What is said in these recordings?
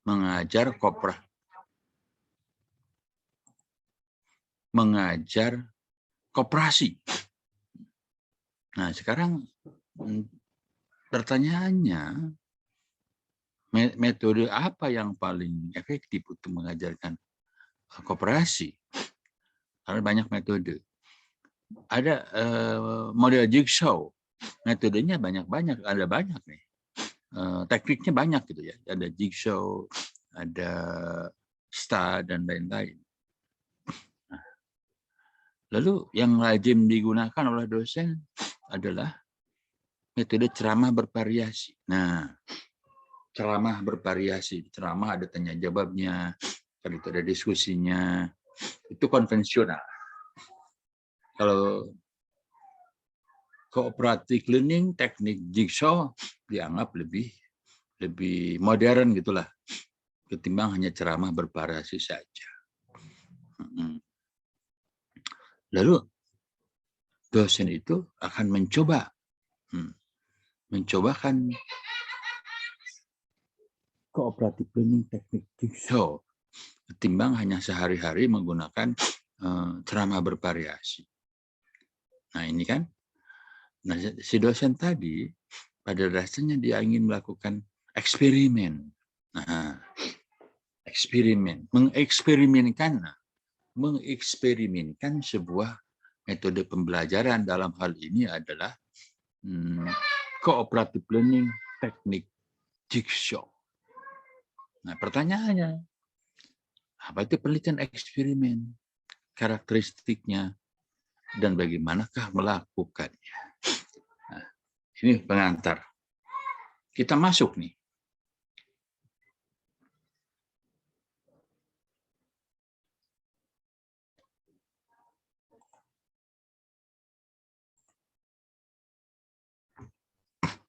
mengajar koperasi. Nah, sekarang pertanyaannya, metode apa yang paling efektif untuk mengajarkan koperasi? Karena banyak metode. Ada model jigsaw, metodenya banyak-banyak, ada banyak nih. Tekniknya banyak gitu ya. Ada jigsaw, ada star dan lain-lain. Lalu yang lazim digunakan oleh dosen adalah metode ceramah bervariasi. Nah, ceramah bervariasi, ceramah ada tanya jawabnya, kan itu ada diskusinya, itu konvensional. Kalau cooperative learning, teknik jigsaw dianggap lebih modern gitulah, ketimbang hanya ceramah bervariasi saja. Lalu dosen itu akan mencobakan cooperative learning teknik jigsaw ketimbang hanya sehari-hari menggunakan ceramah bervariasi. Nah ini kan, nah, si dosen tadi pada dasarnya dia ingin melakukan eksperimen. Nah, eksperimen, mengeksperimenkan sebuah metode pembelajaran, dalam hal ini adalah cooperative learning teknik jigsaw. Nah, pertanyaannya, apa itu penelitian eksperimen? Karakteristiknya dan bagaimanakah melakukannya? Nah, ini pengantar. Kita masuk nih.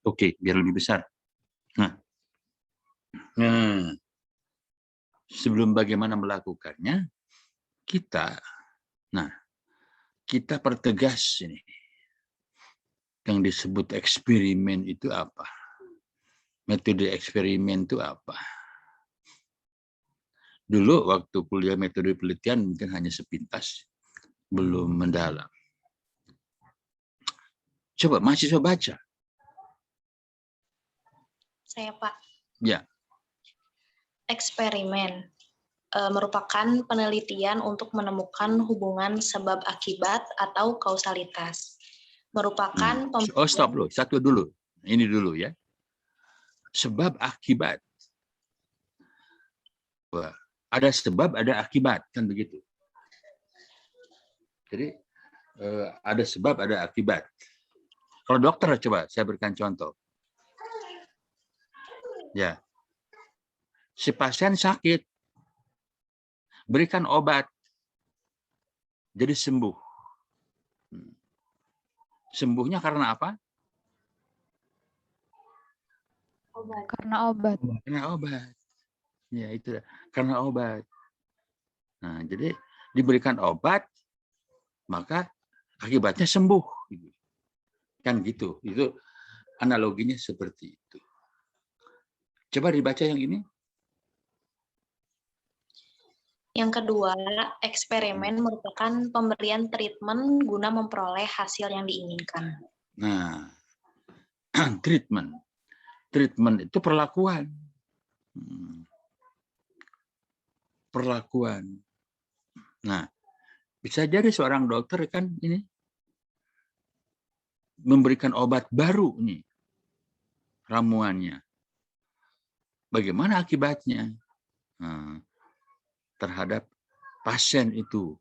Oke, biar lebih besar. Nah, sebelum bagaimana melakukannya, kita pertegas ini. Yang disebut eksperimen itu apa? Metode eksperimen itu apa? Dulu waktu kuliah metode penelitian mungkin hanya sepintas, belum mendalam. Coba mahasiswa baca. Saya, Pak. Ya. Eksperimen merupakan penelitian untuk menemukan hubungan sebab akibat atau kausalitas. Merupakan stop loh, satu dulu. Ini dulu ya. Sebab akibat. Wah, ada sebab, ada akibat, kan begitu. Jadi ada sebab, ada akibat. Kalau dokter, coba saya berikan contoh. Ya, si pasien sakit, berikan obat, jadi sembuh. Sembuhnya karena apa? Karena obat. Karena obat. Ya, itu karena obat. Nah, jadi diberikan obat, maka akibatnya sembuh. Kan gitu. Itu analoginya seperti itu. Coba dibaca yang ini. Yang kedua, eksperimen merupakan pemberian treatment guna memperoleh hasil yang diinginkan. Nah, treatment. Treatment itu perlakuan. Perlakuan. Nah, bisa jadi seorang dokter kan ini memberikan obat baru nih, ramuannya. Bagaimana akibatnya terhadap pasien itu?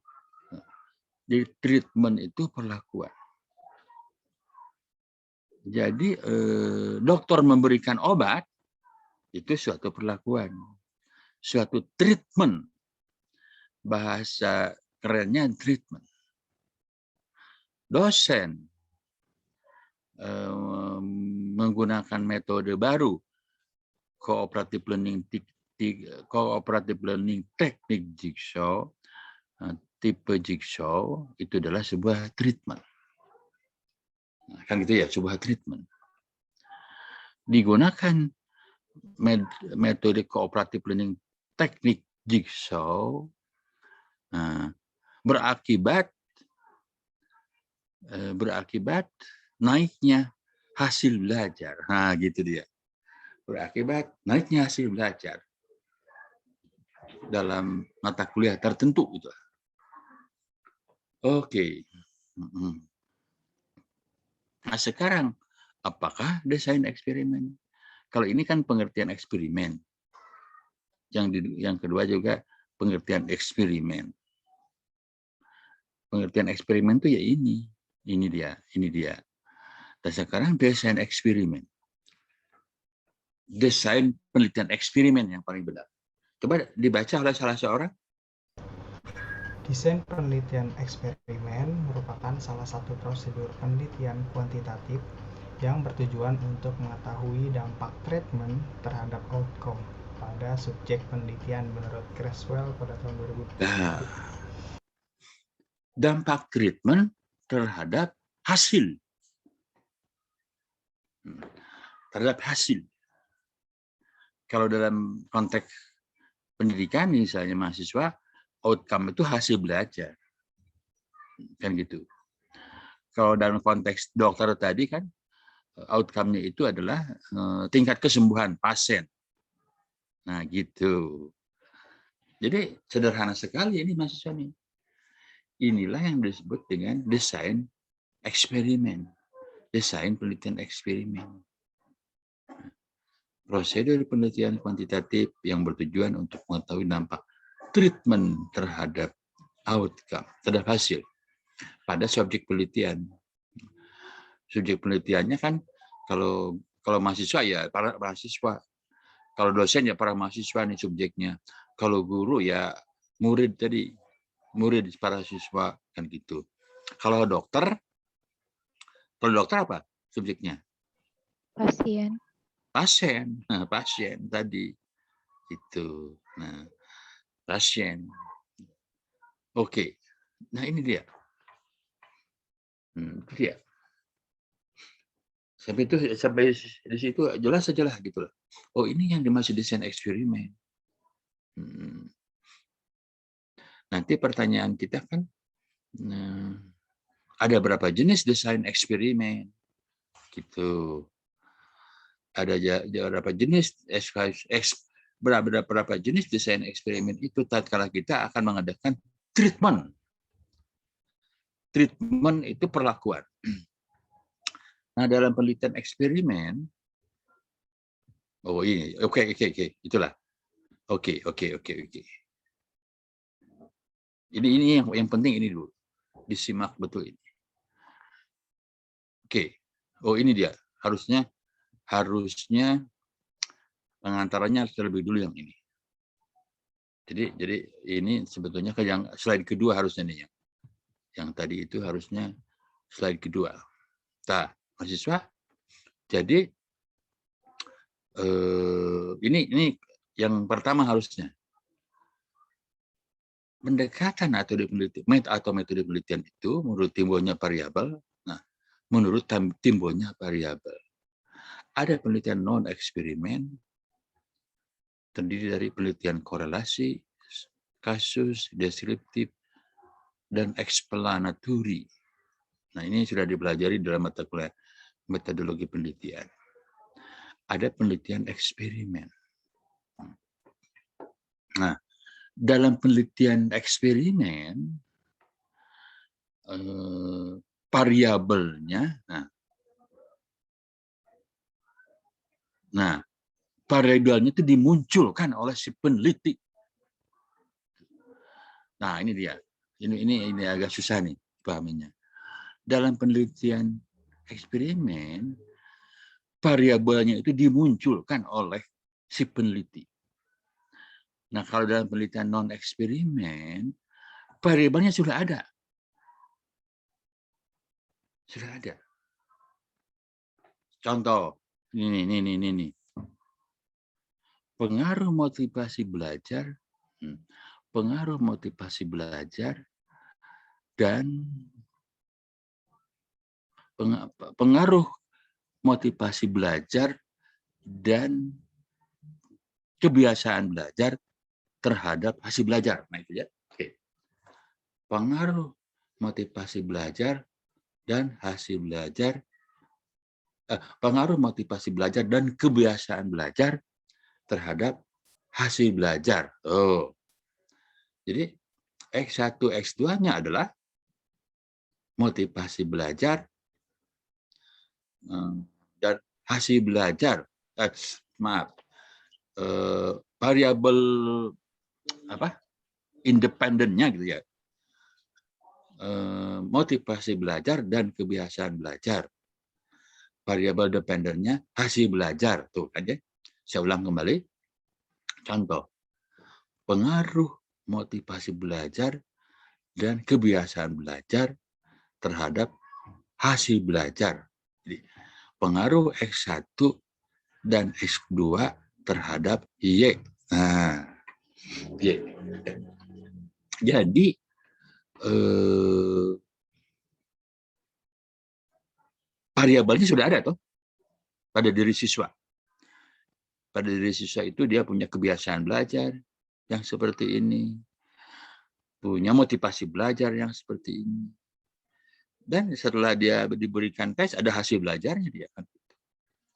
Jadi treatment itu perlakuan. Jadi dokter memberikan obat itu suatu perlakuan, suatu treatment. Bahasa kerennya treatment. Dosen menggunakan metode baru, cooperative learning teknik jigsaw, tipe jigsaw, itu adalah sebuah treatment. Nah, kan gitu ya, sebuah treatment. Digunakan metode cooperative learning teknik jigsaw berakibat naiknya hasil belajar. Nah, gitu dia. Berakibat naiknya hasil belajar dalam mata kuliah tertentu gitu. Oke. Nah, sekarang apakah desain eksperimen? Kalau ini kan pengertian eksperimen. Yang kedua juga pengertian eksperimen. Pengertian eksperimen itu ya ini dia. Dan sekarang desain eksperimen. Desain penelitian eksperimen yang paling benar. Coba dibaca oleh salah seorang. Desain penelitian eksperimen merupakan salah satu prosedur penelitian kuantitatif yang bertujuan untuk mengetahui dampak treatment terhadap outcome pada subjek penelitian menurut Creswell pada tahun 2000. Nah, dampak treatment terhadap hasil. Kalau dalam konteks pendidikan misalnya mahasiswa, outcome itu hasil belajar. Kan gitu. Kalau dalam konteks dokter tadi kan, outcome-nya itu adalah tingkat kesembuhan pasien. Nah gitu. Jadi sederhana sekali ini mahasiswa nih. Inilah yang disebut dengan desain eksperimen. Desain penelitian eksperimen. Prosedur penelitian kuantitatif yang bertujuan untuk mengetahui dampak treatment terhadap outcome, terhadap hasil pada subjek penelitian. Subjek penelitiannya kan kalau mahasiswa ya para mahasiswa, kalau dosen ya para mahasiswa nih subjeknya, kalau guru ya murid tadi, murid para siswa kan gitu. Kalau dokter apa subjeknya? Pasien. Pasien tadi itu. Nah, pasien. Oke. Nah, ini dia. Itu dia. Sampai di situ jelas saja lah gitu loh. Oh, ini yang dimaksud desain eksperimen. Nanti pertanyaan kita kan ada berapa jenis desain eksperimen? Gitu. Ada berapa jenis berapa jenis desain eksperimen itu tatkala kita akan mengadakan treatment. Treatment itu perlakuan. Nah, dalam penelitian eksperimen, oh ini, oke, itulah. Oke. Ini yang penting ini dulu, disimak betul ini. Oke, oh ini dia, harusnya pengantarannya terlebih dulu yang ini. Jadi ini sebetulnya yang slide kedua harusnya nih yang tadi itu harusnya slide kedua. Nah, mahasiswa, jadi ini yang pertama harusnya pendekatan atau metode penelitian itu menurut timbulnya variabel. Nah, menurut timbulnya variabel. Ada penelitian non eksperimen terdiri dari penelitian korelasi, kasus, deskriptif, dan explanatory. Nah, ini sudah dipelajari dalam mata kuliah metodologi penelitian. Ada penelitian eksperimen. Nah, dalam penelitian eksperimen, variabelnya, variabelnya itu dimunculkan oleh si peneliti. Nah, ini dia. Ini agak susah nih pahaminya. Dalam penelitian eksperimen, variabelnya itu dimunculkan oleh si peneliti. Nah, kalau dalam penelitian non-eksperimen, variabelnya sudah ada. Sudah ada. Contoh, ini. Pengaruh motivasi belajar dan pengaruh motivasi belajar dan kebiasaan belajar terhadap hasil belajar. Nah, itu ya. Oke. Pengaruh motivasi belajar dan hasil belajar, pengaruh motivasi belajar dan kebiasaan belajar terhadap hasil belajar. Oh. Jadi X1, X2-nya adalah motivasi belajar dan hasil belajar. Variabel independennya gitu ya. Motivasi belajar dan kebiasaan belajar. Variabel dependennya hasil belajar. Tuh aja. Saya ulang kembali. Contoh. Pengaruh motivasi belajar dan kebiasaan belajar terhadap hasil belajar. Jadi, pengaruh X1 dan X2 terhadap Y. Nah, Y. Jadi, variabelnya sudah ada tuh pada diri siswa. Pada diri siswa itu dia punya kebiasaan belajar yang seperti ini, punya motivasi belajar yang seperti ini. Dan setelah dia diberikan tes, ada hasil belajarnya dia.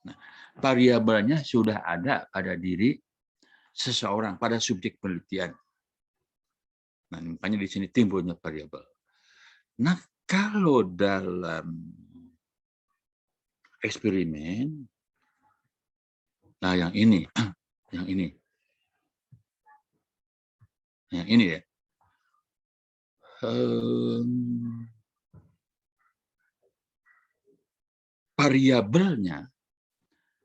Nah, variabelnya sudah ada pada diri seseorang, pada subjek penelitian. Nah, makanya di sini timbulnya variabel. Nah, kalau dalam eksperimen, nah yang ini ya. Variabelnya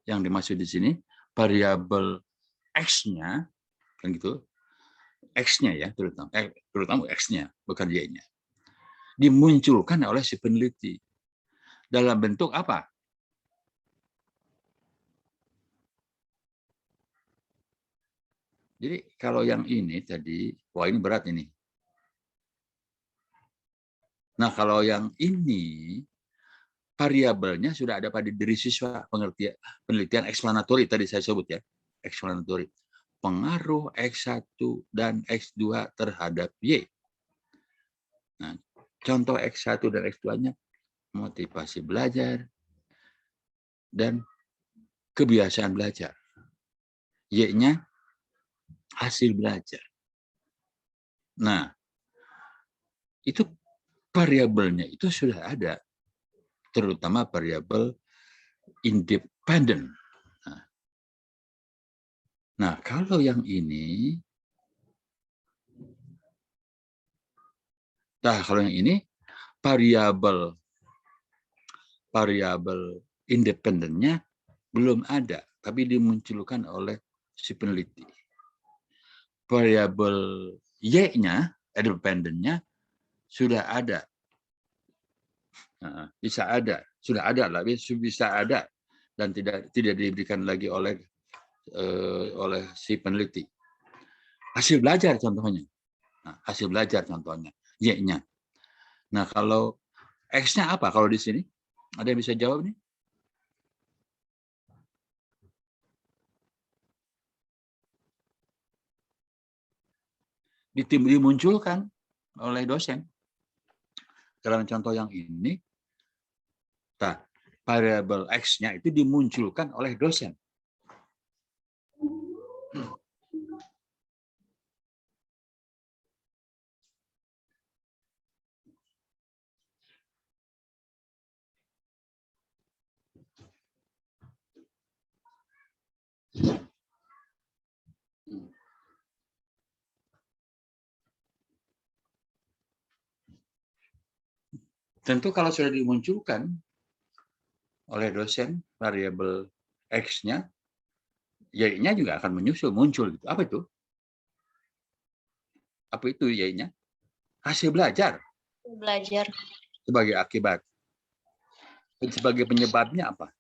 yang dimaksud di sini, variabel X-nya, kan gitu, X-nya ya, terutama X-nya, bukan Y-nya, dimunculkan oleh si peneliti dalam bentuk apa? Jadi kalau yang ini tadi, wah ini berat ini. Nah kalau yang ini, variabelnya sudah ada pada diri siswa, penelitian eksplanatori tadi saya sebut ya, eksplanatori. Pengaruh X1 dan X2 terhadap Y. Nah, contoh X1 dan X2-nya, motivasi belajar dan kebiasaan belajar. Y-nya hasil belajar. Nah, itu variabelnya itu sudah ada, terutama variabel independen. Nah, kalau yang ini, variabel independennya belum ada, tapi dimunculkan oleh si peneliti. Variabel Y-nya, independennya sudah ada. Bisa ada, sudah ada lah, bisa ada dan tidak diberikan lagi oleh si peneliti. Hasil belajar contohnya. Nah, hasil belajar contohnya, Y-nya. Nah, kalau X-nya apa kalau di sini? Ada yang bisa jawab nih? Dimunculkan oleh dosen. Dalam contoh yang ini, variabel X-nya itu dimunculkan oleh dosen. Tentu kalau sudah dimunculkan oleh dosen variabel X-nya, Y-nya juga akan muncul. Apa itu? Apa itu Y-nya? Hasil belajar. Belajar. Sebagai akibat. Sebagai penyebabnya apa?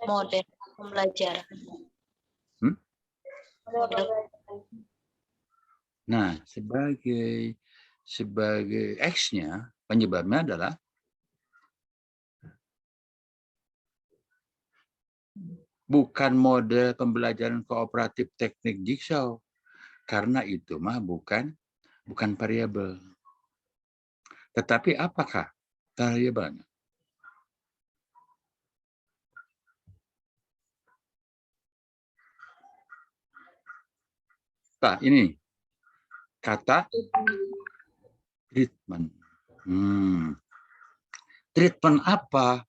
Model pembelajaran. Model. Nah, sebagai X-nya, penyebabnya adalah bukan mode pembelajaran kooperatif teknik jigsaw, karena itu mah bukan variabel. Tetapi apakah variabelnya? Nah, ini kata treatment. Treatment apa?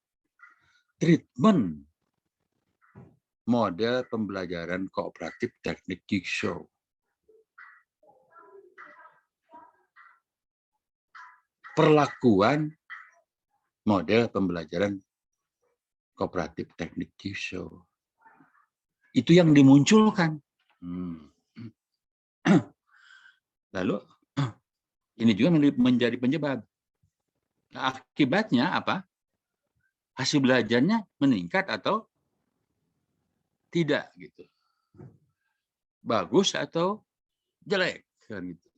Treatment model pembelajaran kooperatif teknik jigsaw. Perlakuan model pembelajaran kooperatif teknik jigsaw. Itu yang dimunculkan. Lalu ini juga menjadi penyebab. Nah, akibatnya apa? Hasil belajarnya meningkat atau tidak gitu. Bagus atau jelek kan gitu.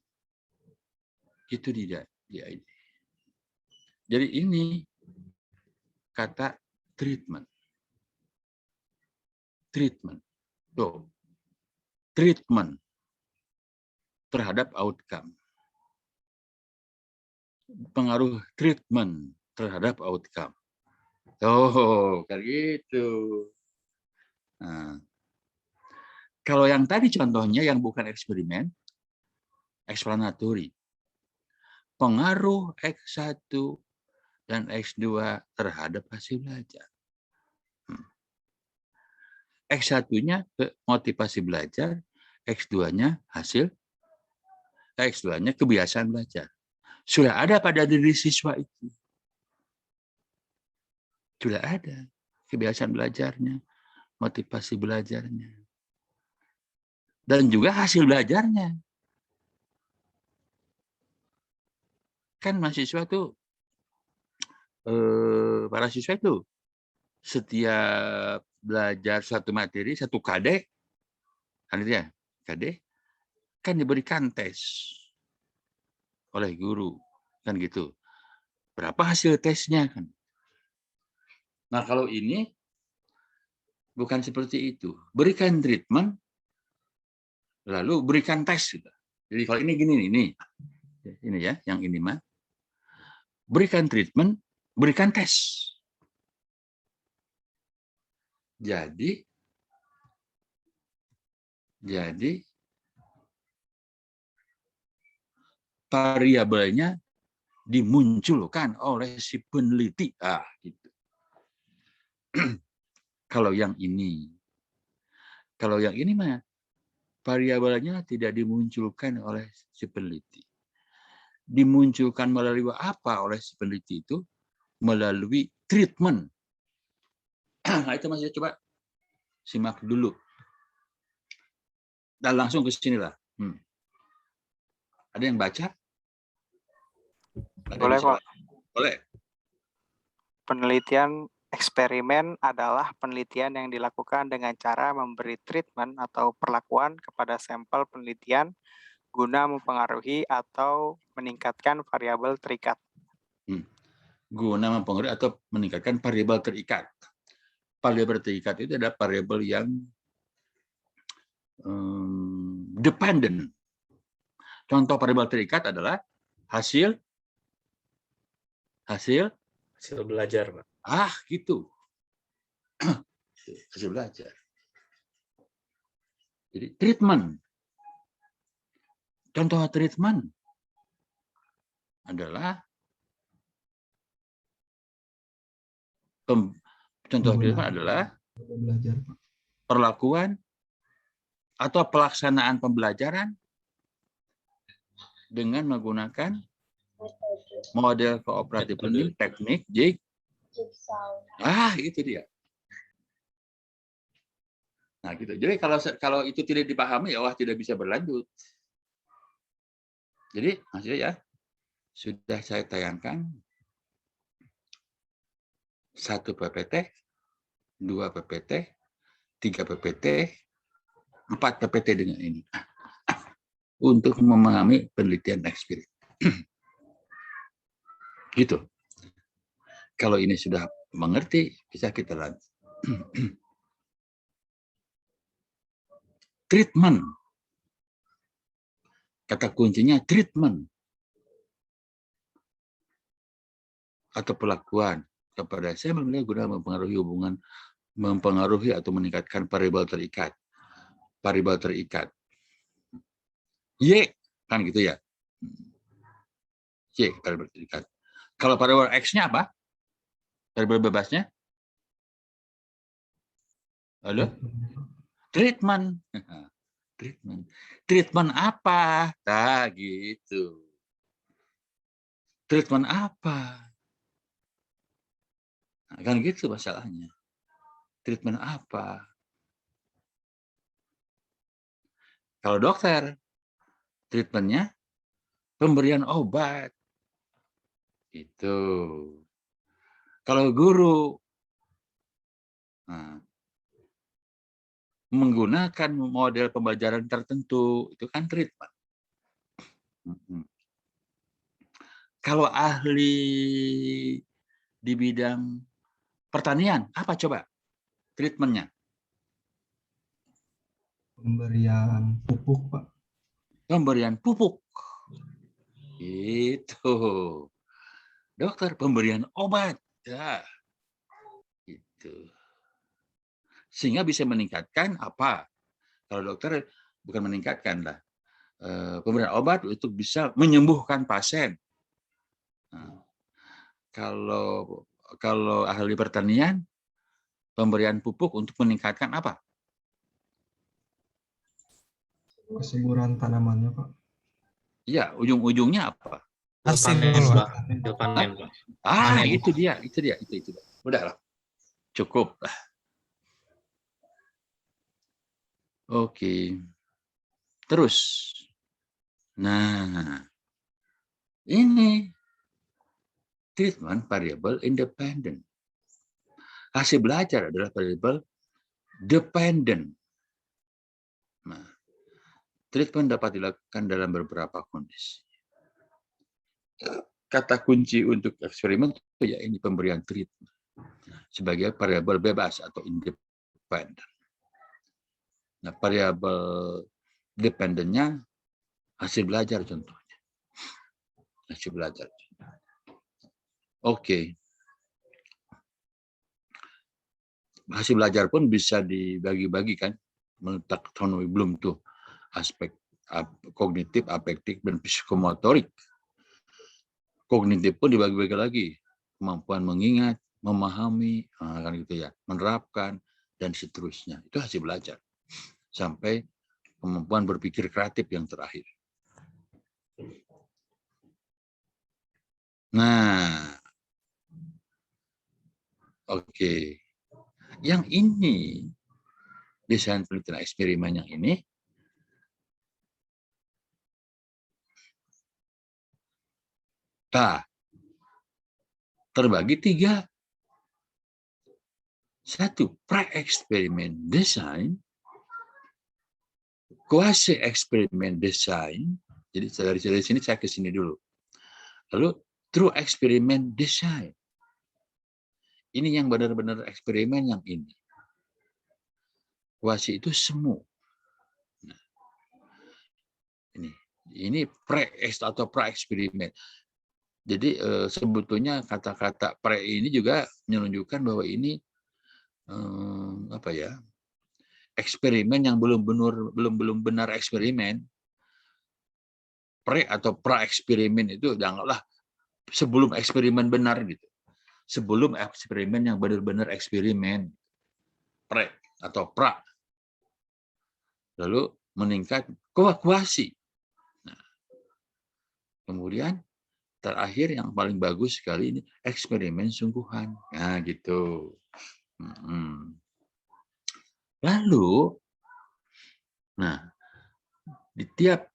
Itu tidak dia ini. Jadi ini kata treatment. Treatment. Tuh. Treatment terhadap outcome. Pengaruh treatment terhadap outcome. Oh, kayak gitu. Nah, kalau yang tadi contohnya yang bukan eksperimen, explanatory. Pengaruh X1 dan X2 terhadap hasil belajar. X1-nya motivasi belajar, X2-nya X2-nya kebiasaan belajar. Sudah ada pada diri siswa itu. Sudah ada kebiasaan belajarnya, motivasi belajarnya. Dan juga hasil belajarnya. Kan mahasiswa tuh, para siswa itu setiap belajar satu materi, satu KD, kan itu ya, KD, kan diberikan tes oleh guru, kan gitu. Berapa hasil tesnya kan? Nah kalau ini bukan seperti itu. Berikan treatment, lalu berikan tes. Jadi kalau ini gini nih, ini ya, yang ini mah. Berikan treatment, berikan tes. Jadi variabelnya dimunculkan oleh si peneliti. Gitu. Kalau yang ini mah variabelnya tidak dimunculkan oleh si peneliti. Dimunculkan melalui apa oleh si peneliti itu? Melalui treatment. Nah, itu masih coba simak dulu. Dan langsung ke sinilah. Ada yang baca? Boleh, Pak. Boleh. Penelitian eksperimen adalah penelitian yang dilakukan dengan cara memberi treatment atau perlakuan kepada sampel penelitian guna mempengaruhi atau meningkatkan variabel terikat. Guna mempengaruhi atau meningkatkan variabel terikat. Variabel terikat itu adalah variabel yang dependent. Contoh variabel terikat adalah hasil belajar, Pak. Gitu. Hasil belajar. Jadi treatment. Contoh treatment adalah perlakuan atau pelaksanaan pembelajaran dengan menggunakan model kooperatif learning teknik jigsaw. Itu dia. Nah, gitu. Jadi kalau itu tidak dipahami, ya tidak bisa berlanjut. Jadi, maksudnya ya, sudah saya tayangkan 1 PPT, 2 PPT, 3 PPT, 4 PPT dengan ini. Untuk memahami penelitian eksperimen. Gitu. Kalau ini sudah mengerti, bisa kita lanjut. treatment. Kata kuncinya treatment atau perlakuan kepada sampel guna mempengaruhi hubungan, mempengaruhi atau meningkatkan variabel terikat. Variabel terikat. Y kan gitu ya. Y variabel terikat. Kalau variabel X-nya apa? Variabel bebasnya? Halo? Treatment. Treatment. Treatment apa? Nah, gitu. Treatment apa? Nah, kan gitu masalahnya. Treatment apa? Kalau dokter, treatmentnya pemberian obat. Itu. Kalau guru, nah, menggunakan model pembelajaran tertentu, itu kan treatment. Kalau ahli di bidang pertanian, apa coba treatmentnya? Pemberian pupuk, Pak. Pemberian pupuk. Itu. Dokter, pemberian obat. Ya. Itu. Sehingga bisa meningkatkan apa? Kalau dokter bukan meningkatkan lah. Pemberian obat itu bisa menyembuhkan pasien. Nah, kalau ahli pertanian, pemberian pupuk untuk meningkatkan apa? Kesuburan tanamannya, Pak. Iya, ujung-ujungnya apa? Hasil, Panen, Pak. Pak. Hasil panen, Pak. Ah, Panen. itu dia. Udah lah. Cukup. Oke. Terus. Nah, ini treatment variable independent. Hasil belajar adalah variable dependent. Nah, treatment dapat dilakukan dalam beberapa kondisi. Kata kunci untuk eksperimen itu ya ini pemberian treatment sebagai variabel bebas atau independen. Nah, variabel dependennya hasil belajar contohnya. Hasil belajar. Oke. Hasil belajar pun bisa dibagi-bagi kan. Menurut taksonomi Bloom tuh aspek kognitif, afektif, dan psikomotorik. Kognitif pun dibagi-bagi lagi. Kemampuan mengingat, memahami, kan gitu ya, menerapkan, dan seterusnya. Itu hasil belajar. Sampai kemampuan berpikir kreatif yang terakhir. Nah, oke. Yang ini, desain penelitian eksperimen yang ini, terbagi 3. 1, pre-eksperimen design, quasi eksperimen design. Jadi dari sini saya ke sini dulu. Lalu true eksperimen design. Ini yang benar-benar eksperimen yang ini. Quasi itu semu. Nah, ini pre atau pra-eksperimen. Jadi sebetulnya kata-kata pre ini juga menunjukkan bahwa ini apa ya? Eksperimen yang belum benar eksperimen. Pre atau pra-eksperimen itu janganlah sebelum eksperimen benar gitu. Sebelum eksperimen yang benar-benar eksperimen. Pre atau pra. Lalu meningkat kuasi. Nah, kemudian terakhir yang paling bagus sekali ini eksperimen sungguhan. Nah, gitu. Lalu, nah, di tiap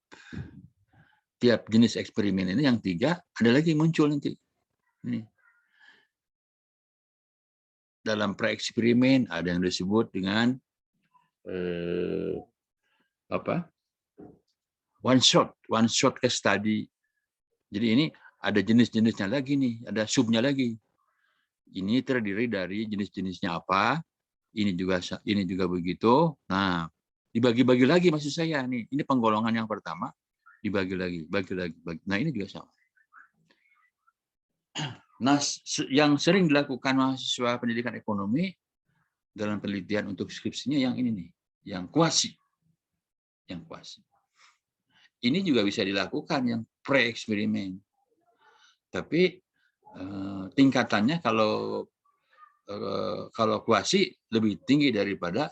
jenis eksperimen ini yang 3 ada lagi muncul nanti. Ini. Dalam pre-eksperimen ada yang disebut dengan one shot case study. Jadi ini ada jenis-jenisnya lagi nih, ada subnya lagi. Ini terdiri dari jenis-jenisnya apa? Ini juga begitu. Nah, dibagi-bagi lagi maksud saya nih. Ini penggolongan yang pertama, dibagi lagi, bagi. Nah, ini juga sama. Nah, yang sering dilakukan mahasiswa pendidikan ekonomi dalam penelitian untuk skripsinya yang ini nih, yang kuasi. Yang kuasi. Ini juga bisa dilakukan yang pre-eksperimen. Tapi tingkatannya kalau kuasi lebih tinggi daripada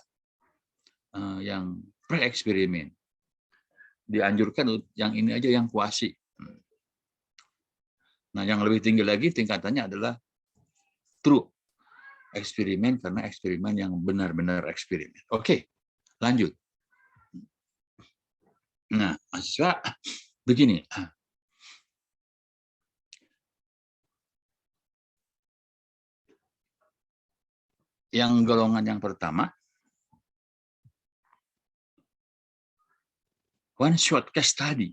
yang pre-eksperimen. Dianjurkan yang ini aja yang kuasi. Nah, yang lebih tinggi lagi tingkatannya adalah true eksperimen, karena eksperimen yang benar-benar eksperimen. Oke, lanjut. Nah, mahasiswa begini. Yang golongan yang pertama, one shot case study.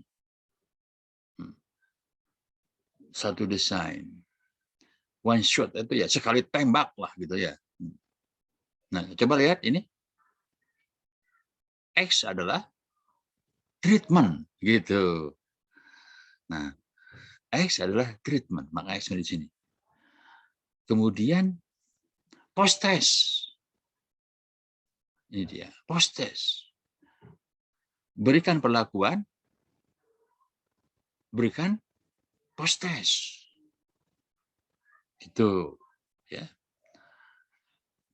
Satu desain. One shot itu ya sekali tembak lah gitu ya. Nah, coba lihat ini. X adalah treatment gitu. Nah, X adalah treatment, maka X di sini. Kemudian post test. Ini dia, post test. Berikan perlakuan, berikan post test. Itu ya.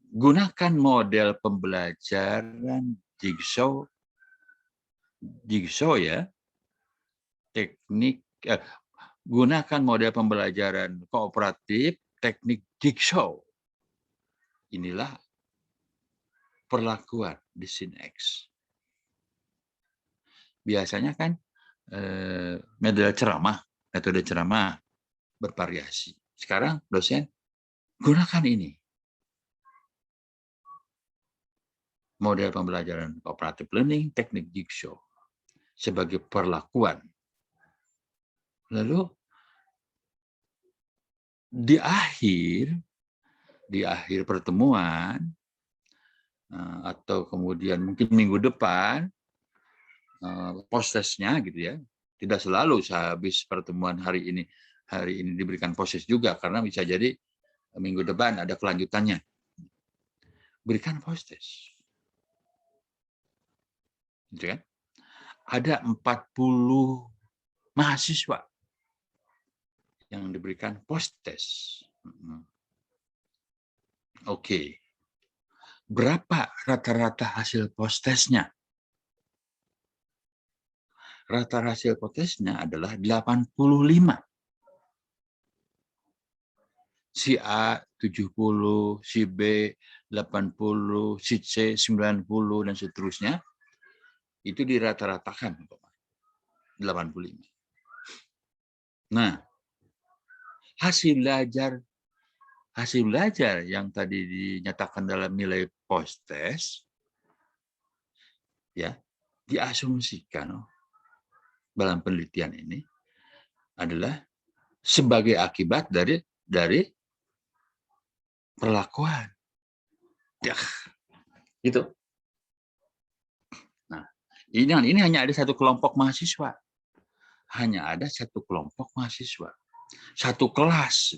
Gunakan model pembelajaran jigsaw ya. Teknik gunakan model pembelajaran kooperatif, teknik jigsaw. Inilah perlakuan di scene X. Biasanya kan metode ceramah bervariasi. Sekarang dosen gunakan ini. Model pembelajaran cooperative learning, teknik jigsaw sebagai perlakuan. Lalu di akhir pertemuan atau kemudian mungkin minggu depan post testnya gitu ya. Tidak selalu sehabis pertemuan hari ini diberikan post test juga, karena bisa jadi minggu depan ada kelanjutannya. Berikan post test. Gitu kan? Ada 40 mahasiswa yang diberikan post test. Oke. Berapa rata-rata hasil post testnya? Rata hasil post testnya adalah 85. Si A 70, si B 80, si C 90, dan seterusnya. Itu dirata-ratakan 85. Nah, hasil belajar yang tadi dinyatakan dalam nilai post test ya, diasumsikan dalam penelitian ini adalah sebagai akibat dari perlakuan. Ya, gitu. Nah, ini hanya ada satu kelompok mahasiswa. Hanya ada satu kelompok mahasiswa. Satu kelas.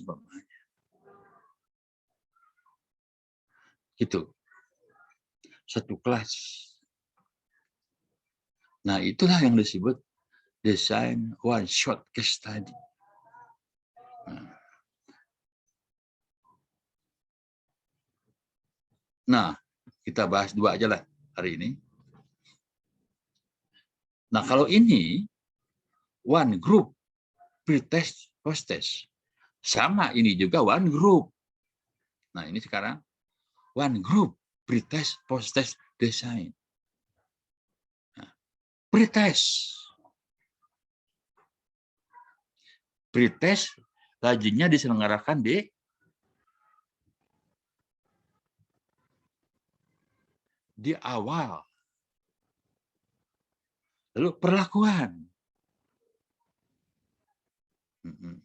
Gitu. Satu kelas. Nah, itulah yang disebut desain one shot case study. Nah, kita bahas dua aja lah hari ini. Nah, kalau ini one group pre-test, post-test. Sama ini juga one group. Nah, ini sekarang one group pre-test, post-test design. Nah, pre-test. Pre-test rajinnya diselenggarakan di awal. Lalu perlakuan.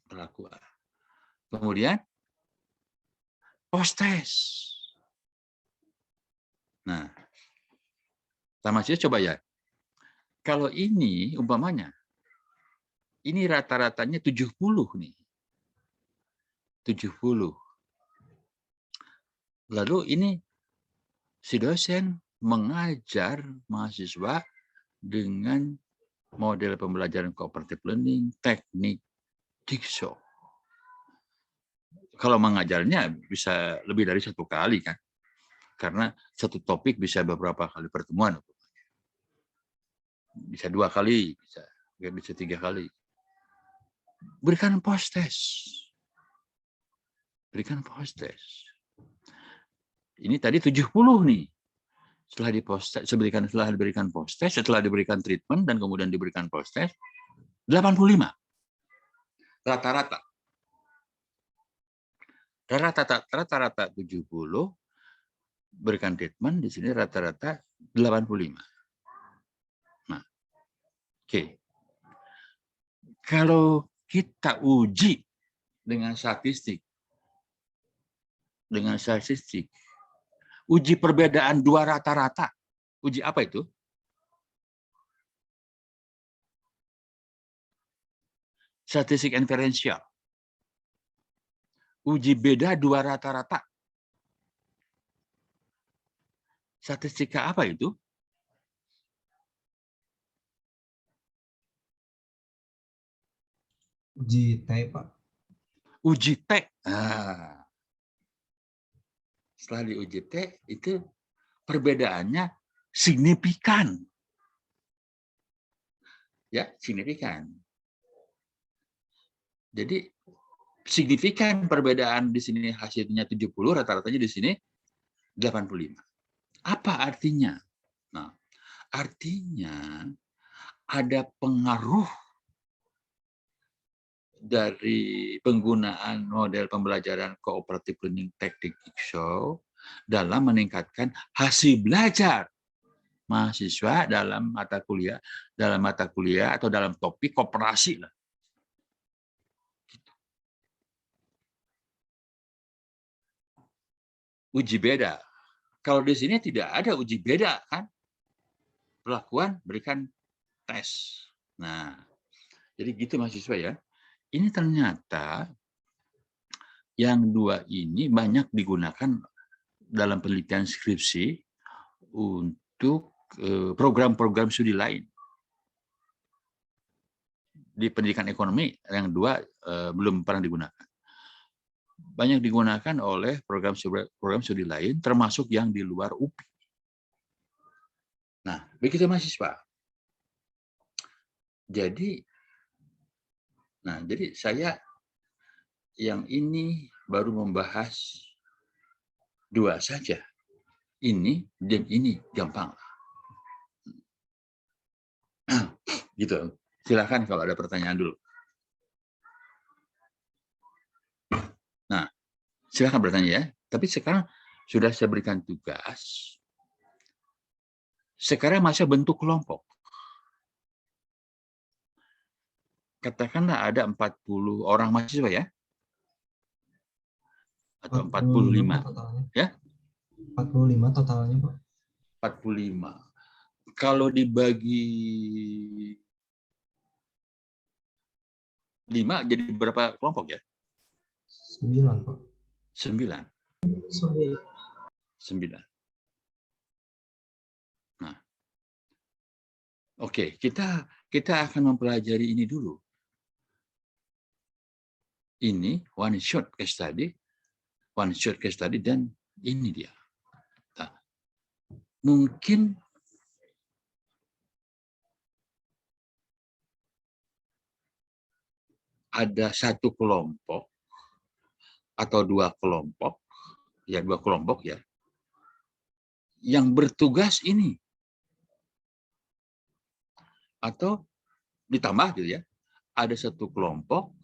Perlakuan. Kemudian post test. Nah, Tamasya coba ya. Kalau ini umpamanya, ini rata-ratanya 70 nih. 70. Lalu ini si dosen mengajar mahasiswa dengan model pembelajaran cooperative learning, teknik jigsaw. Kalau mengajarnya bisa lebih dari 1 kali kan. Karena satu topik bisa beberapa kali pertemuan. Bisa 2 kali, bisa 3 kali. Berikan post-test. Berikan post-test. Ini tadi 70 nih. Setelah diberikan post-test, setelah diberikan treatment, dan kemudian diberikan post-test, 85. Rata-rata. Rata-rata 70, berikan treatment, di sini rata-rata 85. Nah, oke. Kalau kita uji dengan statistik, uji perbedaan 2 rata-rata, uji apa itu? Statistik inferensial. Uji beda 2 rata-rata. Statistika apa itu? Uji T, Pak. Uji T. Nah, setelah diuji T, itu perbedaannya signifikan. Ya, signifikan. Jadi, signifikan perbedaan di sini hasilnya 70, rata-ratanya di sini 85. Apa artinya? Nah, artinya ada pengaruh dari penggunaan model pembelajaran cooperative learning teknik jigsaw dalam meningkatkan hasil belajar mahasiswa dalam mata kuliah atau dalam topik koperasi lah. Uji beda. Kalau di sini tidak ada uji beda kan? Perlakuan berikan tes. Nah, jadi gitu mahasiswa ya. Ini ternyata yang 2 ini banyak digunakan dalam penelitian skripsi untuk program-program studi lain. Di pendidikan ekonomi yang 2 belum pernah digunakan. Banyak digunakan oleh program studi lain, termasuk yang di luar UPI. Nah, begitu mahasiswa. Jadi saya yang ini baru membahas 2 saja. Ini dan ini gampang. Gitu. Silakan kalau ada pertanyaan dulu. Nah, silakan bertanya ya. Tapi sekarang sudah saya berikan tugas. Sekarang masih bentuk kelompok. Katakanlah ada 40 orang mahasiswa ya. Atau 45. Totalnya. Ya? 45 totalnya, Pak. 45. Kalau dibagi 5 jadi berapa kelompok ya? 9, Pak. 9. 9. Nah, oke, kita akan mempelajari ini dulu. Ini one shot case study, dan ini dia. Nah, mungkin ada 1 kelompok atau 2 kelompok, ya 2 kelompok ya, yang bertugas ini. Atau ditambah gitu ya, ada 1 kelompok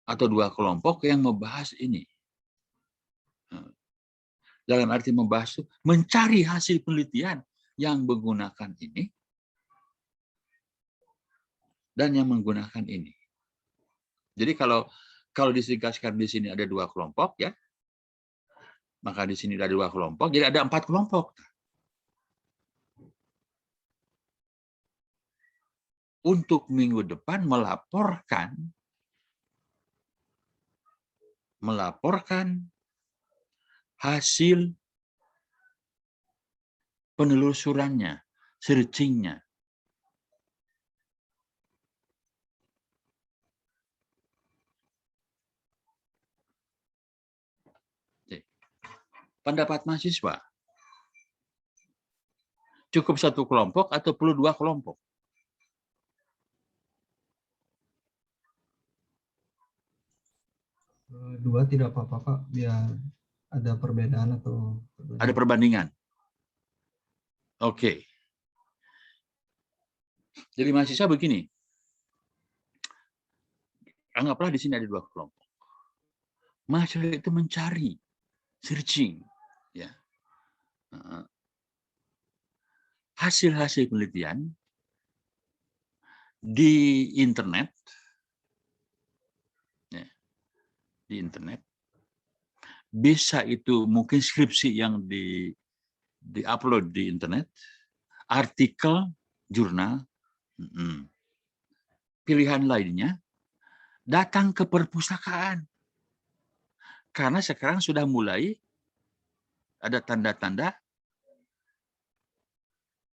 atau 2 kelompok yang membahas ini. Dalam arti membahas itu, mencari hasil penelitian yang menggunakan ini dan yang menggunakan ini. Jadi kalau disingkatkan di sini ada 2 kelompok ya, maka di sini ada 2 kelompok, jadi ada 4 kelompok. untuk minggu depan melaporkan hasil penelusurannya, searching-nya. Pendapat mahasiswa, cukup satu kelompok atau perlu dua kelompok? Dua tidak apa-apa, Pak. Biar ada perbedaan atau Ada perbandingan. Oke. Jadi mahasiswa begini. Anggaplah di sini ada dua kelompok. Mahasiswa itu mencari, searching, ya, hasil-hasil penelitian di internet, ya, di internet. Bisa itu mungkin skripsi yang di-upload di internet, artikel, jurnal, pilihan lainnya, datang ke perpustakaan. Karena sekarang sudah mulai ada tanda-tanda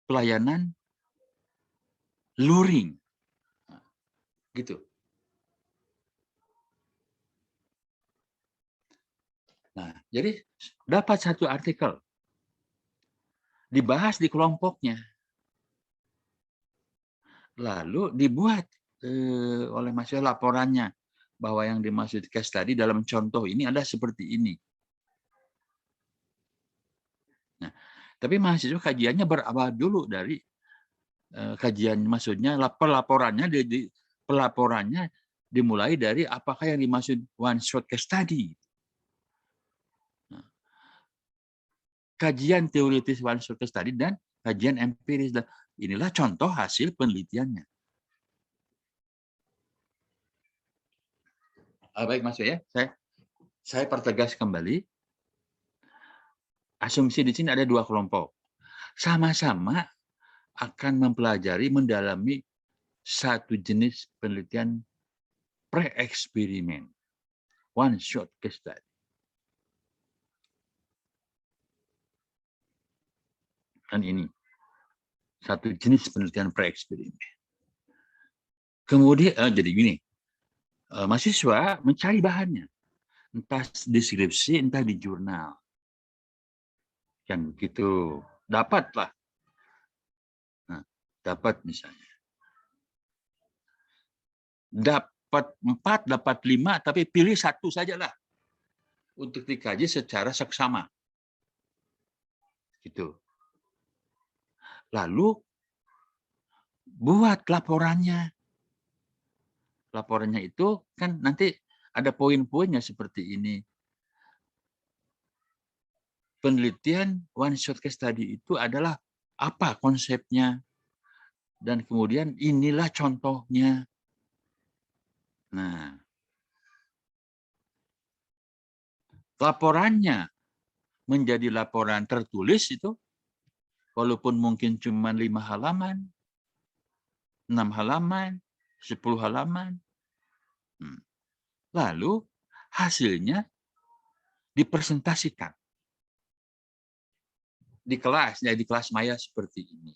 pelayanan luring. Gitu. Nah, jadi dapat satu artikel, dibahas di kelompoknya, lalu dibuat oleh mahasiswa laporannya bahwa yang dimaksud case tadi dalam contoh ini ada seperti ini. Nah, tapi mahasiswa kajiannya berawal dulu dari kajian, maksudnya pelaporannya dimulai dari apakah yang dimaksud one shot case study. Kajian teoritis one shot case study dan kajian empiris. Inilah contoh hasil penelitiannya. Baik Mas ya, saya pertegas kembali. Asumsi di sini ada dua kelompok. Sama-sama akan mempelajari, mendalami satu jenis penelitian pre-eksperimen. One shot case study. Dan ini satu jenis penelitian pre-eksperimen. Kemudian jadi gini, mahasiswa mencari bahannya, entah di skripsi, entah di jurnal, yang begitu dapatlah. Nah, dapat misalnya, dapat 4, dapat 5, tapi pilih satu sajalah untuk dikaji secara seksama. Gitu. Lalu buat laporannya. Laporannya itu kan nanti ada poin-poinnya seperti ini. Penelitian one shot case study itu adalah apa konsepnya, dan kemudian inilah contohnya. Nah, laporannya menjadi laporan tertulis itu, walaupun mungkin cuma 5 halaman, 6 halaman, 10 halaman. Lalu hasilnya dipresentasikan di kelas, ya, di kelas maya seperti ini.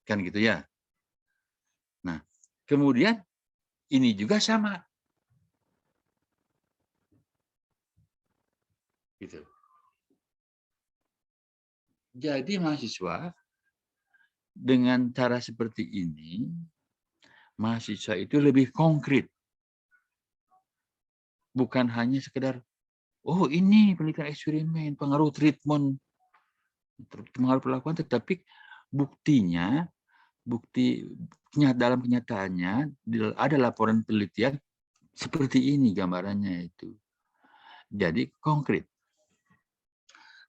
Kan gitu ya. Nah, kemudian ini juga sama. Gitu. Jadi mahasiswa dengan cara seperti ini, mahasiswa itu lebih konkret. Bukan hanya sekedar, oh ini penelitian eksperimen, pengaruh treatment, pengaruh perlakuan, tetapi buktinya, dalam kenyataannya ada laporan penelitian seperti ini gambarannya itu. Jadi konkret.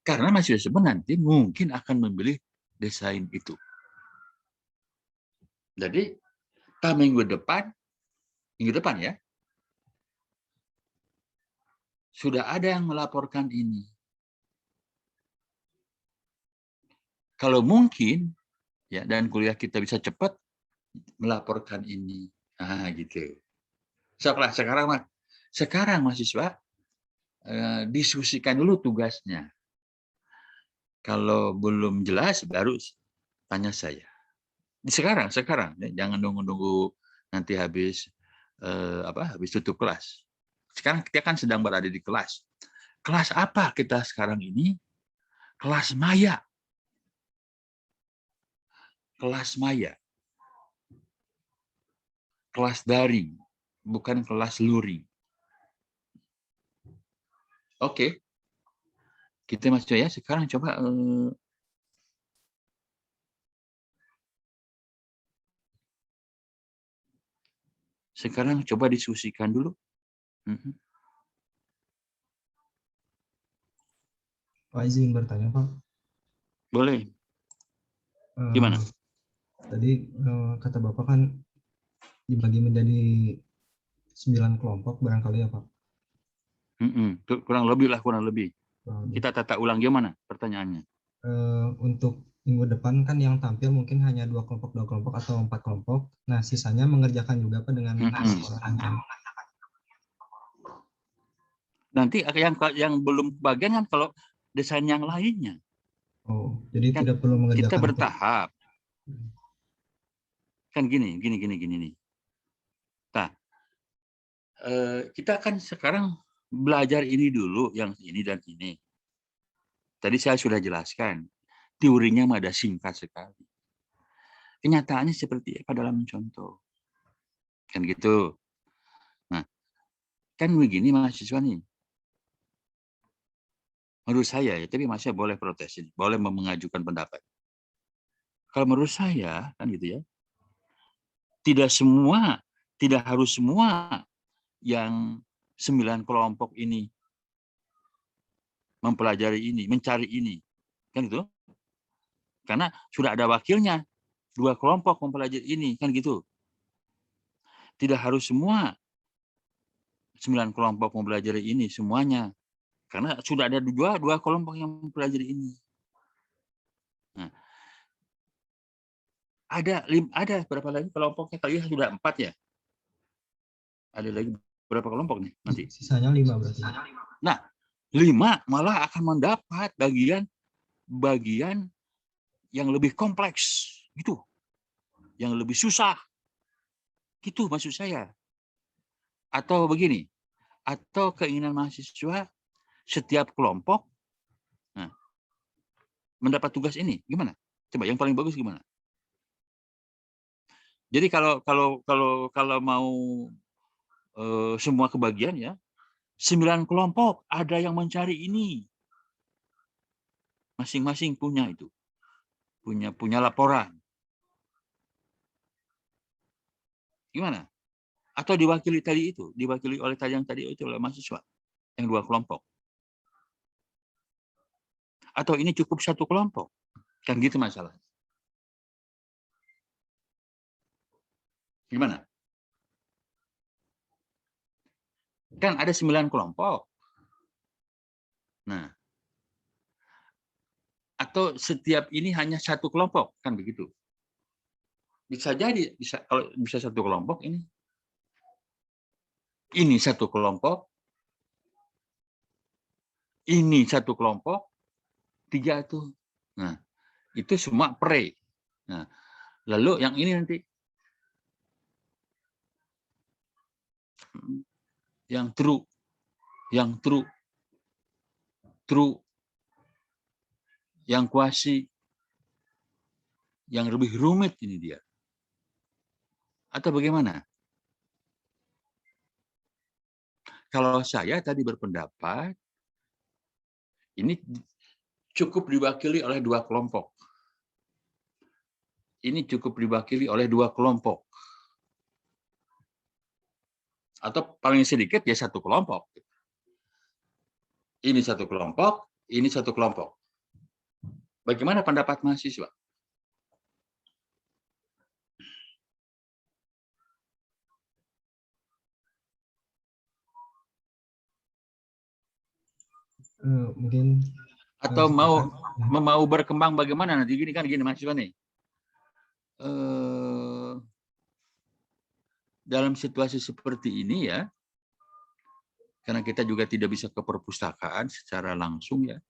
Karena mahasiswa nanti mungkin akan memilih desain itu. Jadi minggu depan ya, sudah ada yang melaporkan ini. Kalau mungkin ya, dan kuliah kita bisa cepat melaporkan ini. Nah, gitu. Sekarang mahasiswa diskusikan dulu tugasnya. Kalau belum jelas baru tanya saya. Sekarang, jangan nunggu nanti habis habis tutup kelas. Sekarang kita kan sedang berada di kelas. Kelas apa kita sekarang ini? Kelas maya. Kelas maya. Kelas daring, bukan kelas luring. Oke. Kita masuk ya. Sekarang coba diskusikan dulu. Pak izin bertanya Pak. Boleh. Gimana? Tadi kata Bapak kan dibagi menjadi 9 kelompok barangkali ya Pak. Kurang lebih. Kita tata ulang gimana pertanyaannya? Untuk minggu depan kan yang tampil mungkin hanya 2 kelompok atau 4 kelompok. Nah, sisanya mengerjakan juga Pak dengan orang. Nanti yang belum kebagian kan kalau desain yang lainnya. Oh, jadi Kan tidak perlu mengerjakan. kita bertahap. Kan gini nih. Nah, kita kan sekarang belajar ini dulu, yang ini dan ini. Tadi saya sudah jelaskan, teorinya ada singkat sekali. Kenyataannya seperti apa dalam contoh. Kan gitu. Nah, kan begini mahasiswa nih. Menurut saya, ya, tapi mahasiswa boleh protes, boleh mengajukan pendapat. Kalau menurut saya, kan gitu ya, tidak harus semua yang 9 kelompok ini mempelajari ini, mencari ini. Kan gitu. Karena sudah ada wakilnya, 2 kelompok mempelajari ini, kan gitu. Tidak harus semua 9 kelompok mempelajari ini semuanya. Karena sudah ada dua kelompok yang mempelajari ini. Nah, ada berapa lagi kelompoknya? Kali sudah 4 ya? Ada lagi berapa kelompok nih nanti? Sisanya 5 berarti. Nah, 5 malah akan mendapat bagian yang lebih kompleks, gitu. Yang lebih susah. Gitu maksud saya. Atau begini, atau keinginan mahasiswa setiap kelompok mendapat tugas ini, gimana? Coba yang paling bagus gimana? Jadi kalau mau semua kebagian ya, 9 kelompok ada yang mencari ini. Masing-masing punya itu. Punya laporan. Gimana? Atau diwakili oleh tadi itu oleh mahasiswa yang 2 kelompok. Atau ini cukup 1 kelompok. Kan gitu masalah. Gimana? Kan ada 9 kelompok. Nah, atau setiap ini hanya 1 kelompok, kan begitu. Bisa jadi, kalau bisa 1 kelompok ini 1 kelompok, ini 1 kelompok, 3 itu. Nah, itu semua pre. Nah, lalu yang ini nanti yang true, yang kuasi, yang lebih rumit ini dia. Atau bagaimana? Kalau saya tadi berpendapat, ini cukup diwakili oleh 2 kelompok. Ini cukup diwakili oleh 2 kelompok. Atau paling sedikit ya 1 kelompok. Ini 1 kelompok, ini 1 kelompok. Bagaimana pendapat mahasiswa? Mungkin Atau mau berkembang bagaimana nanti gini mahasiswa nih. dalam situasi seperti ini ya, karena kita juga tidak bisa ke perpustakaan secara langsung ya,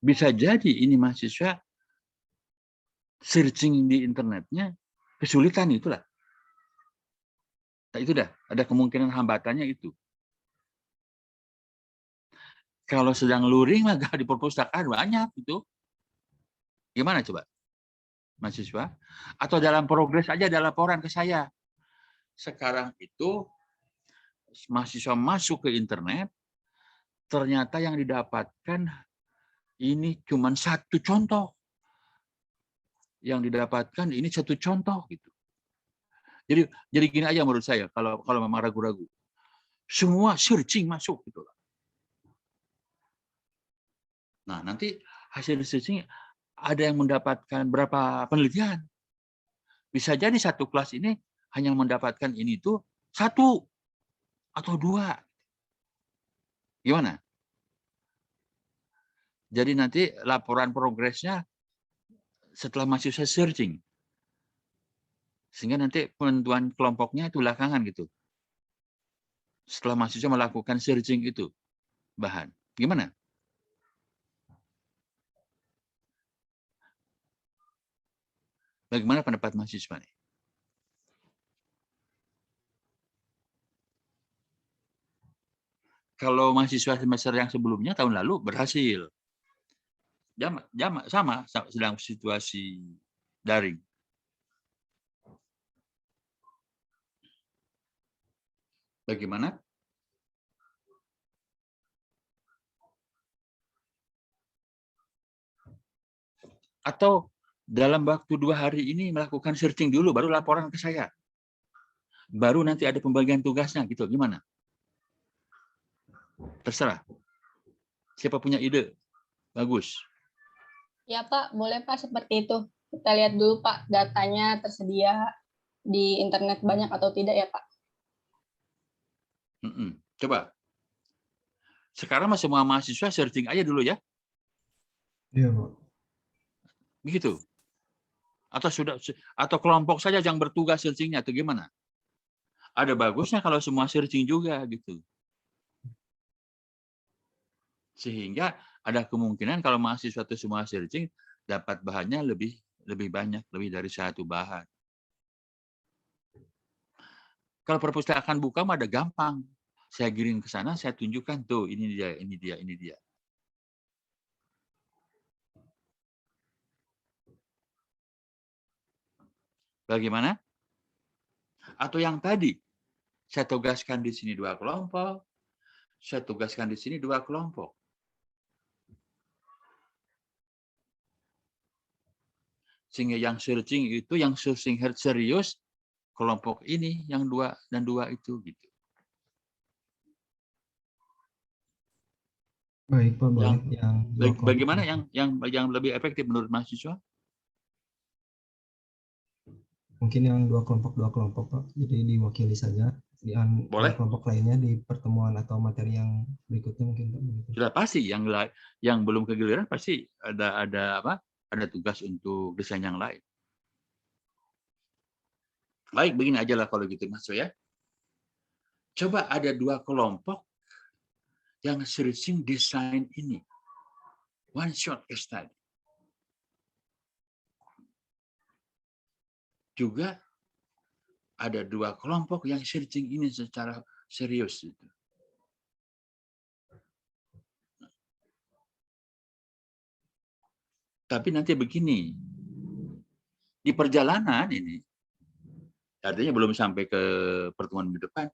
bisa jadi ini mahasiswa searching di internetnya kesulitan itulah. Nah, itu dah, ada kemungkinan hambatannya itu. Kalau sedang luring maka di perpustakaan banyak itu. Gimana coba? Mahasiswa? Atau dalam progres aja ada laporan ke saya. Sekarang itu mahasiswa masuk ke internet, ternyata yang didapatkan ini cuma satu contoh. Yang didapatkan ini satu contoh gitu. Jadi gini aja menurut saya kalau memang ragu-ragu. Semua searching masuk gitu. Nah, nanti hasil searching ada yang mendapatkan berapa penelitian. Bisa jadi satu kelas ini hanya mendapatkan ini tuh 1 atau 2. Gimana? Jadi nanti laporan progresnya setelah mahasiswa searching. Sehingga nanti penentuan kelompoknya itu belakangan gitu. Setelah mahasiswa melakukan searching itu bahan. Gimana? Bagaimana pendapat mahasiswa nih? Kalau mahasiswa semester yang sebelumnya tahun lalu berhasil. Sama sedang situasi daring. Bagaimana? Atau dalam waktu 2 hari ini melakukan searching dulu, baru laporan ke saya. Baru nanti ada pembagian tugasnya gitu. Gimana? Terserah. Siapa punya ide? Bagus. Ya Pak, boleh Pak seperti itu. Kita lihat dulu Pak, datanya tersedia di internet banyak atau tidak ya Pak. Coba. Sekarang semua mahasiswa searching aja dulu ya. Iya, Pak. Begitu. Atau kelompok saja yang bertugas searchingnya atau gimana? Ada bagusnya kalau semua searching juga gitu. Sehingga ada kemungkinan kalau mahasiswa itu semua searching dapat bahannya lebih banyak, lebih dari 1 bahan. Kalau perpustakaan buka mah ada gampang. Saya giring ke sana, saya tunjukkan tuh ini dia, ini dia, ini dia. Bagaimana? Atau yang tadi, saya tugaskan di sini 2 kelompok, saya tugaskan di sini 2 kelompok. Sehingga yang searching itu, yang searching serius, kelompok ini, yang 2 dan 2 itu gitu. Baik Pak, boleh. Bagaimana yang lebih efektif menurut mahasiswa? Mungkin yang 2 kelompok Pak. Jadi diwakili saja. Boleh. Kelompok lainnya di pertemuan atau materi yang berikutnya mungkin Pak. Sudah pasti yang belum kegiliran pasti ada tugas untuk desain yang lain. Baik, begini aja lah kalau gitu Mas ya. Coba ada 2 kelompok yang searching desain ini. One shot case study. Juga ada 2 kelompok yang searching ini secara serius. Tapi nanti begini, di perjalanan ini, artinya belum sampai ke pertemuan minggu depan,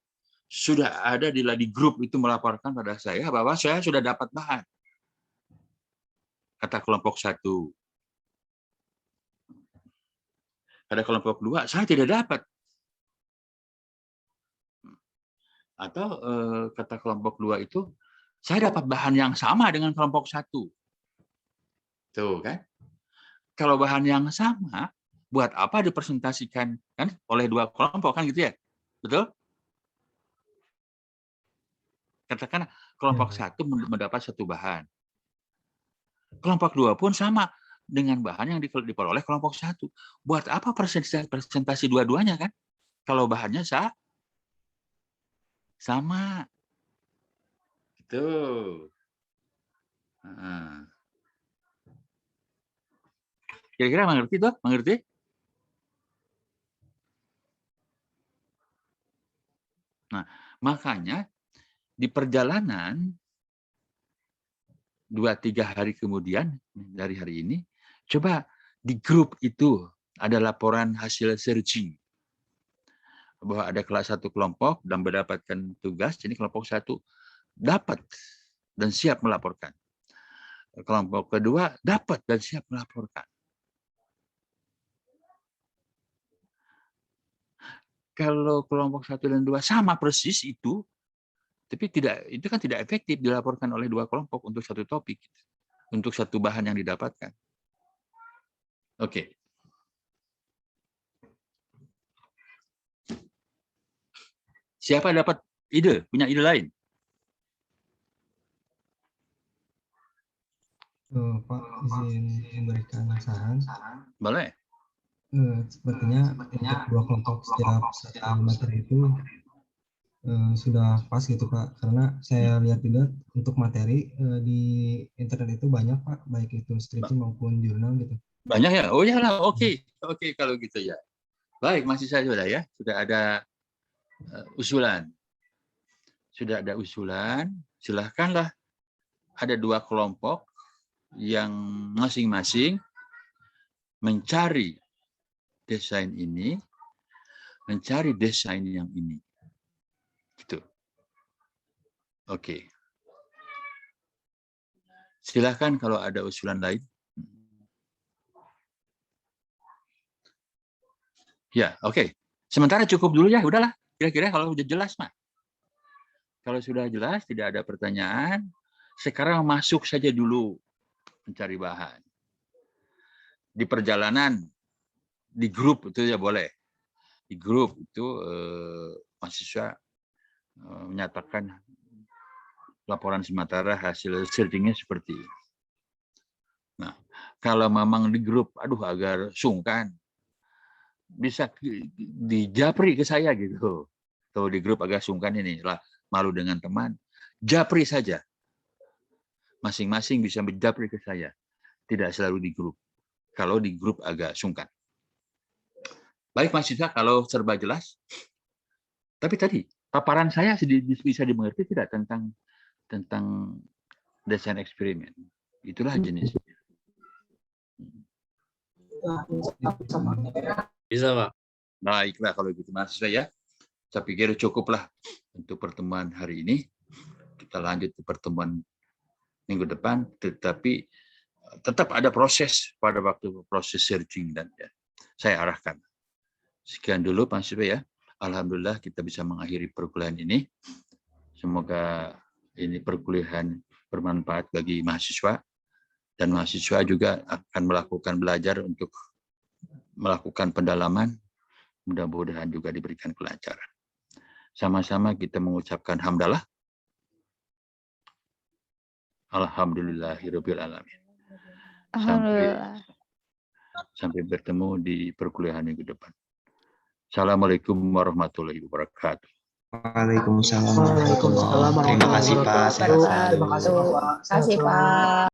sudah ada di grup itu melaporkan pada saya bahwa saya sudah dapat bahan. Kata kelompok 1. Kata kelompok 2, saya tidak dapat. Atau kata kelompok 2 itu, saya dapat bahan yang sama dengan kelompok 1. Tuh kan. Kalau bahan yang sama, buat apa dipresentasikan kan oleh 2 kelompok kan gitu ya? Betul? Katakan kelompok 1 mendapat 1 bahan. Kelompok 2 pun sama, dengan bahan yang diperoleh kelompok 1. Buat apa presentasi dua-duanya kan? Kalau bahannya sama. Gitu. Kira-kira mengerti toh? Mengerti? Nah, makanya di perjalanan 2-3 hari kemudian dari hari ini, coba di grup itu ada laporan hasil searching. Bahwa ada kelas 1 kelompok dan mendapatkan tugas, jadi kelompok 1 dapat dan siap melaporkan. Kelompok kedua dapat dan siap melaporkan. Kalau kelompok 1 dan 2 sama persis itu, tapi itu kan tidak efektif dilaporkan oleh 2 kelompok untuk satu topik, untuk satu bahan yang didapatkan. Oke. Siapa dapat ide? Punya ide lain? Pak, izin memberikan saran. Boleh. Sepertinya untuk 2 kelompok setiap materi itu sudah pas gitu Pak, karena saya lihat juga untuk materi di internet itu banyak Pak, baik itu skripsi maupun jurnal gitu. Banyak ya? Oh ya lah, oke kalau gitu ya. Baik, masih saya sudah ada usulan. Sudah ada usulan, silahkanlah ada 2 kelompok yang masing-masing mencari desain ini, mencari desain yang ini. Gitu. Oke. Silahkan kalau ada usulan lain. Ya, oke. Sementara cukup dulu ya, udahlah. Kira-kira kalau sudah jelas, Mak. Kalau sudah jelas, tidak ada pertanyaan, sekarang masuk saja dulu mencari bahan. Di perjalanan, di grup itu ya boleh. Di grup itu mahasiswa menyatakan laporan sementara hasil searchingnya seperti ini. Nah, kalau memang di grup, aduh agar sungkan, bisa dijapri ke saya gitu. Kalau di grup agak sungkan ini, lah malu dengan teman, japri saja. Masing-masing bisa menjapri ke saya. Tidak selalu di grup. Kalau di grup agak sungkan. Baik mahasiswa, kalau serba jelas. Tapi tadi, paparan saya bisa dimengerti tidak tentang desain eksperimen. Itulah jenisnya. Bisa, Pak. Baiklah kalau gitu mahasiswa ya. Saya pikir cukuplah untuk pertemuan hari ini. Kita lanjut ke pertemuan minggu depan, tetapi tetap ada proses pada waktu proses searching dan ya, saya arahkan. Sekian dulu mahasiswa ya. Alhamdulillah kita bisa mengakhiri perkuliahan ini. Semoga ini perkuliahan bermanfaat bagi mahasiswa dan mahasiswa juga akan melakukan belajar untuk melakukan pendalaman. Mudah-mudahan juga diberikan kelancaran. Sama-sama kita mengucapkan hamdalah. Alhamdulillahirabbil alamin. Sampai bertemu di perkuliahan minggu depan. Assalamualaikum warahmatullahi wabarakatuh. Waalaikumsalam. Terima kasih Pak. Terima kasih Pak.